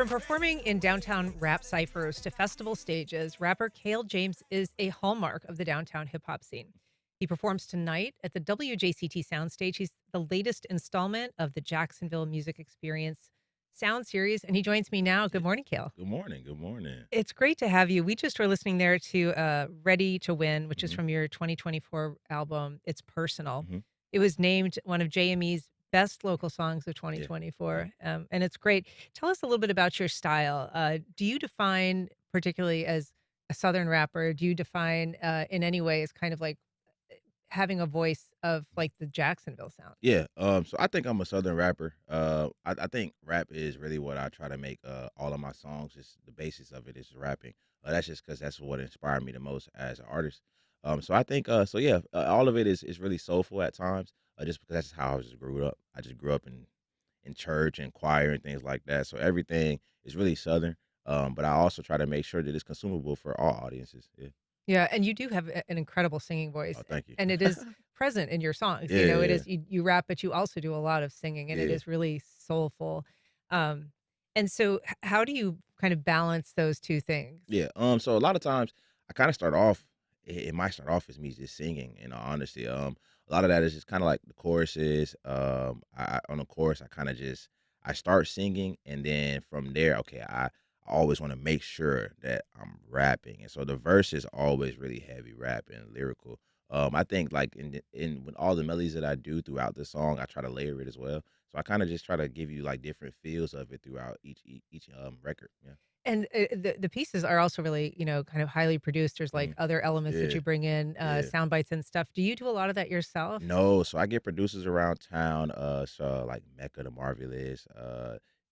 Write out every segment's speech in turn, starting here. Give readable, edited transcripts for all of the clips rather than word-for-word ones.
From performing in downtown rap ciphers to festival stages, rapper Kale James is a hallmark of the downtown hip hop scene. He performs tonight at the WJCT Soundstage. He's the latest installment of the Jacksonville Music Experience Sound Series, and he joins me now. Yeah. Good morning, Kale. Good morning. Good morning. It's great to have you. We just were listening there to Ready to Win, which is Mhm. from your 2024 album, It's Personal. Mhm. It was named one of JME's best local songs of Yeah. Yeah. 2024, and it's great. Tell us a little bit about your style. Do you define, particularly as a Southern rapper, do you define in any way as kind of like having a voice of like the Jacksonville sound? Yeah. So I think I'm a Southern rapper. I think rap is really what I try to make all of my songs. Just the basis of it is rapping. That's just because that's what inspired me the most as an artist. So I think so yeah, all of it is really soulful at times. Just because that's how I just grew up. I just grew up in church and choir and things like that. So everything is really Southern. But I also try to make sure that it's consumable for all audiences. Yeah. Yeah, and you do have an incredible singing voice, Oh, thank you. and it is present in your songs. Yeah. It Yeah. is you rap, but you also do a lot of singing, and it Yeah. is really soulful. Um, and so, how do you kind of balance those two things? Yeah. So a lot of times I kind of start off. It might start off as me just singing. In all honesty, a lot of that is just kind of like the choruses. On the chorus, I kind of just I start singing, and then from there, okay, I always want to make sure that I'm rapping, and so the verse is always really heavy rap and lyrical. I think like in with all the melodies that I do throughout the song, I try to layer it as well. So I kind of just try to give you like different feels of it throughout each record. Yeah. And the pieces are also really, kind of highly produced. There's like Mhm. other elements that Yeah, you bring in, yeah. sound bites and stuff. Do you do a lot of that yourself? No, so I get producers around town, so like Mecca the Marvelous,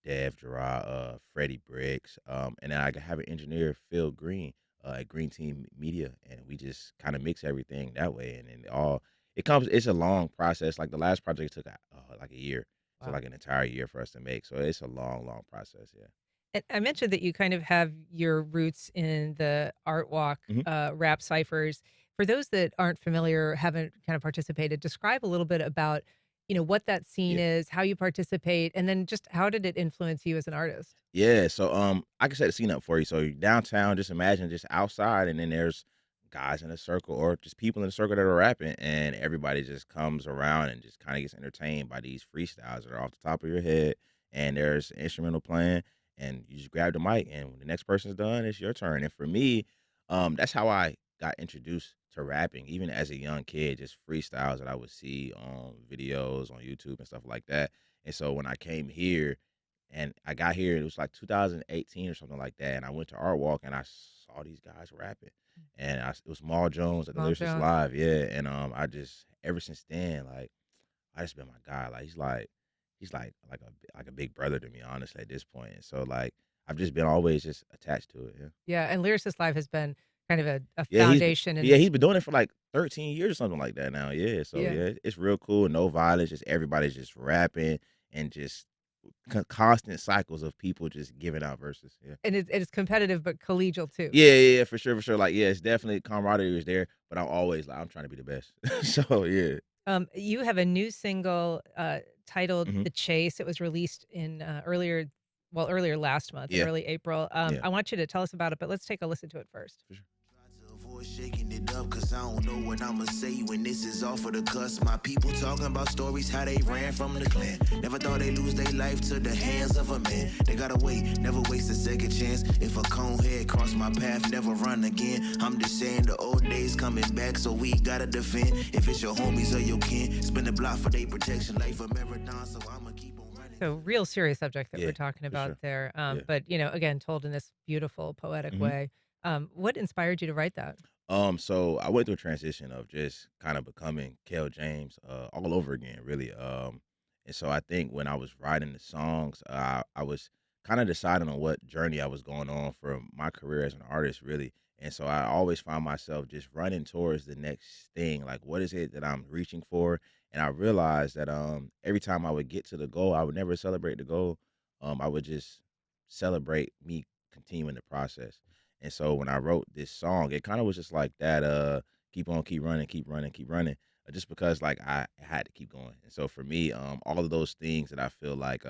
Dev Gerard, Freddie Bricks, and then I have an engineer, Phil Green, at Green Team Media, and we just kind of mix everything that way, and then it's a long process. Like the last project took like a year, so Wow. like an entire year for us to make. So it's a long, long process. Yeah. And I mentioned that you kind of have your roots in the art walk, Mhm. rap ciphers. For those that aren't familiar, haven't kind of participated, describe a little bit about, what that scene Yeah. is, how you participate, and then just how did it influence you as an artist? Yeah, so I can set the scene up for you. So you're downtown, just imagine just outside, and then there's guys in a circle or just people in a circle that are rapping, and everybody just comes around and just kind of gets entertained by these freestyles that are off the top of your head. And there's an instrumental playing, and you just grab the mic, and when the next person's done, it's your turn. And for me, that's how I got introduced to rapping, even as a young kid, just freestyles that I would see on videos on YouTube and stuff like that. And so when I came here and I got here, it was like 2018 or something like that, and I went to Art Walk and I saw these guys rapping, and it was Maul Jones at the Small Lyricist Jones. Live, yeah, and I just ever since then, like I just been my guy, like he's like a big brother to me, honestly, at this point, and so like I've just been always just attached to it, yeah. Yeah, and Lyricist Live has been kind of a Yeah, foundation in yeah, this. he's been doing it for like 13 years or something like that now, yeah, so Yeah. yeah, it's real cool, no violence, just everybody's just rapping and just constant cycles of people just giving out verses, yeah. And it's competitive but collegial too. Yeah, yeah, yeah, for sure, for sure. Like, yeah, it's definitely camaraderie is there, but I'm always like, I'm trying to be the best. So yeah. You have a new single titled Hmm. "The Chase." It was released in earlier last month in Yeah, early April. yeah, I want you to tell us about it, but let's take a listen to it first. for sure. To avoid shaking it up, cause I don't know what I'ma say when this is off of the cuss. My people talking about stories, how they ran from the clan. Never thought they lose their life to the hands of a man. They gotta wait, never waste a second chance. If a cone head cross my path, never run again. I'm just saying the old days coming back, so we gotta defend. If it's your homies or your kin, spin the block for their protection. Life a marathon, so I'ma keep on running. So, real serious subject that Yeah, we're talking for about sure. there, Yeah. but again, told in this beautiful, poetic Hmm. way. What inspired you to write that? So I went through a transition of just kind of becoming Kale James, all over again, really. And so I think when I was writing the songs, I was kind of deciding on what journey I was going on for my career as an artist, really. And so I always find myself just running towards the next thing, like what is it that I'm reaching for? And I realized that every time I would get to the goal, I would never celebrate the goal. I would just celebrate me continuing the process. And so when I wrote this song, it kind of was just like that, keep on, keep running, keep running, keep running. Just because like I had to keep going. And so for me, all of those things that I feel like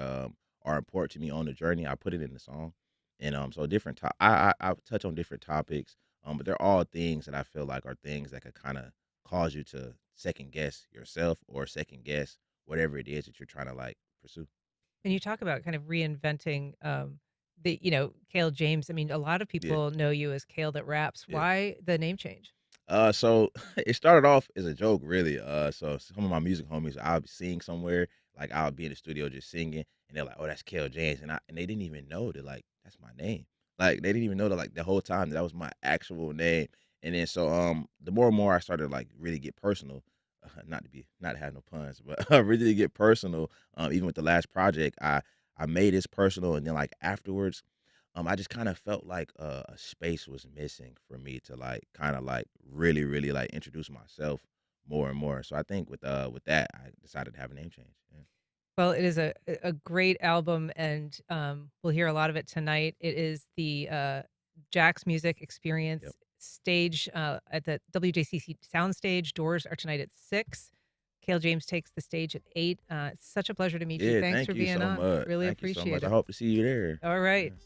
are important to me on the journey, I put it in the song. And so different I touch on different topics, but they're all things that I feel like are things that could kind of cause you to second guess yourself or second guess whatever it is that you're trying to like pursue. And you talk about kind of reinventing, Kale James. I mean, a lot of Yeah, people know you as Kale that raps. yeah. Why the name change? So it started off as a joke, really. So some of my music homies, I'll be sing somewhere, like I'll be in the studio just singing, and they're like, "Oh, that's Kale James," and they didn't even know that like that's my name. Like they didn't even know that like the whole time that was my actual name. And then so the more and more I started like really get personal, not to have no puns, but really to get personal. Even with the last project, I made this personal, and then like afterwards. I just kind of felt like a space was missing for me to like kind of like really, really like introduce myself more and more. So I think with that, I decided to have a name change. Yeah. Well, it is a great album, and we'll hear a lot of it tonight. It is the Jack's Music Yep. Experience stage at the WJCC Soundstage. Doors are tonight at 6. Kale James takes the stage at 8. It's such a pleasure to meet you. Yeah. Thanks for Thank you being so on. much. Really Thank you so appreciate much. I it. hope to see you there. All right. Yeah.